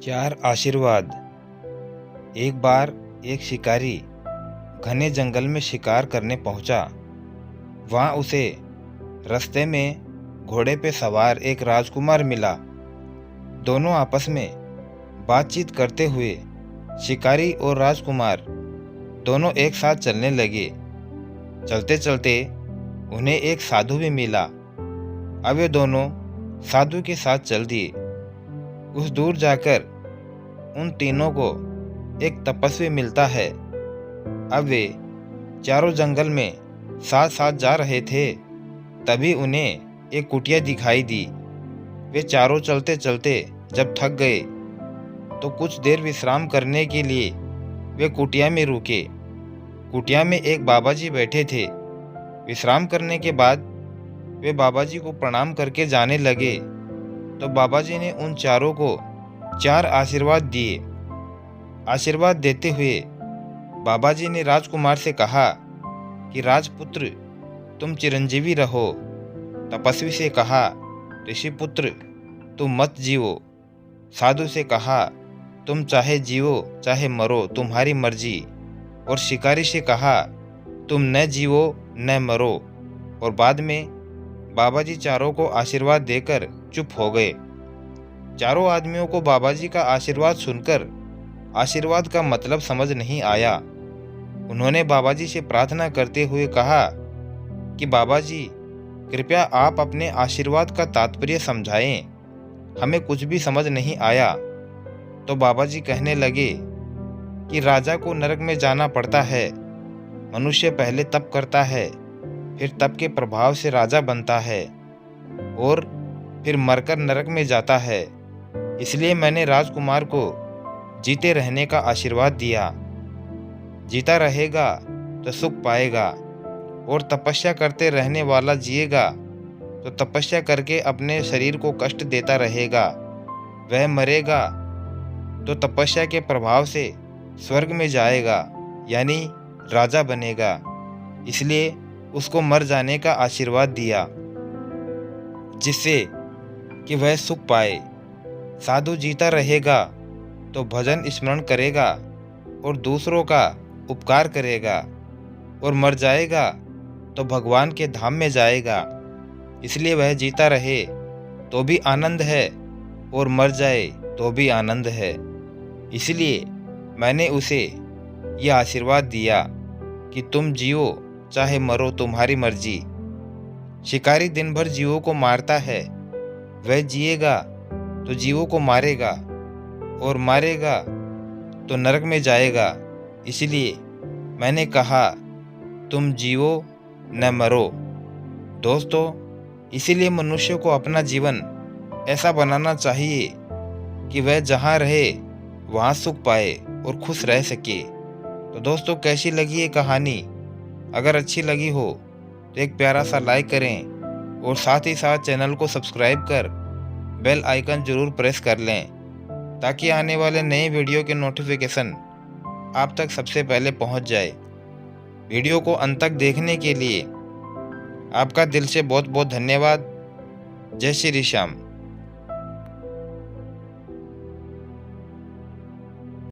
चार आशीर्वाद। एक बार एक शिकारी घने जंगल में शिकार करने पहुंचा। वहां उसे रास्ते में घोड़े पे सवार एक राजकुमार मिला। दोनों आपस में बातचीत करते हुए शिकारी और राजकुमार दोनों एक साथ चलने लगे। चलते चलते उन्हें एक साधु भी मिला। अब वे दोनों साधु के साथ चल दिए। कुछ दूर जाकर उन तीनों को एक तपस्वी मिलता है। अब वे चारों जंगल में साथ साथ जा रहे थे, तभी उन्हें एक कुटिया दिखाई दी। वे चारों चलते चलते जब थक गए तो कुछ देर विश्राम करने के लिए वे कुटिया में रुके। कुटिया में एक बाबा जी बैठे थे। विश्राम करने के बाद वे बाबा जी को प्रणाम करके जाने लगे तो बाबा जी ने उन चारों को चार आशीर्वाद दिए। आशीर्वाद देते हुए बाबा जी ने राजकुमार से कहा कि राजपुत्र, तुम चिरंजीवी रहो। तपस्वी से कहा, ऋषिपुत्र, तुम मत जियो। साधु से कहा, तुम चाहे जियो चाहे मरो, तुम्हारी मर्जी। और शिकारी से कहा, तुम न जियो न मरो। और बाद में बाबा जी चारों को आशीर्वाद देकर चुप हो गए। चारों आदमियों को बाबा जी का आशीर्वाद सुनकर आशीर्वाद का मतलब समझ नहीं आया। उन्होंने बाबा जी से प्रार्थना करते हुए कहा कि बाबा जी, कृपया आप अपने आशीर्वाद का तात्पर्य समझाएं, हमें कुछ भी समझ नहीं आया। तो बाबा जी कहने लगे कि राजा को नरक में जाना पड़ता है। मनुष्य पहले तप करता है, फिर तप के प्रभाव से राजा बनता है और फिर मरकर नरक में जाता है। इसलिए मैंने राजकुमार को जीते रहने का आशीर्वाद दिया। जीता रहेगा तो सुख पाएगा, और तपस्या करते रहने वाला जिएगा तो तपस्या करके अपने शरीर को कष्ट देता रहेगा। वह मरेगा तो तपस्या के प्रभाव से स्वर्ग में जाएगा, यानी राजा बनेगा। इसलिए उसको मर जाने का आशीर्वाद दिया, जिससे कि वह सुख पाए। साधु जीता रहेगा तो भजन स्मरण करेगा और दूसरों का उपकार करेगा, और मर जाएगा तो भगवान के धाम में जाएगा। इसलिए वह जीता रहे तो भी आनंद है और मर जाए तो भी आनंद है। इसलिए मैंने उसे यह आशीर्वाद दिया कि तुम जियो चाहे मरो, तुम्हारी मर्जी। शिकारी दिन भर जीवों को मारता है, वह जिएगा तो जीवों को मारेगा, और मारेगा तो नरक में जाएगा। इसलिए मैंने कहा, तुम जियो न मरो। दोस्तों, इसीलिए मनुष्य को अपना जीवन ऐसा बनाना चाहिए कि वह जहाँ रहे वहाँ सुख पाए और खुश रह सके। तो दोस्तों, कैसी लगी ये कहानी? अगर अच्छी लगी हो तो एक प्यारा सा लाइक करें, और साथ ही साथ चैनल को सब्सक्राइब कर बेल आइकन जरूर प्रेस कर लें, ताकि आने वाले नए वीडियो के नोटिफिकेशन आप तक सबसे पहले पहुंच जाए। वीडियो को अंत तक देखने के लिए आपका दिल से बहुत बहुत धन्यवाद। जय श्री श्याम।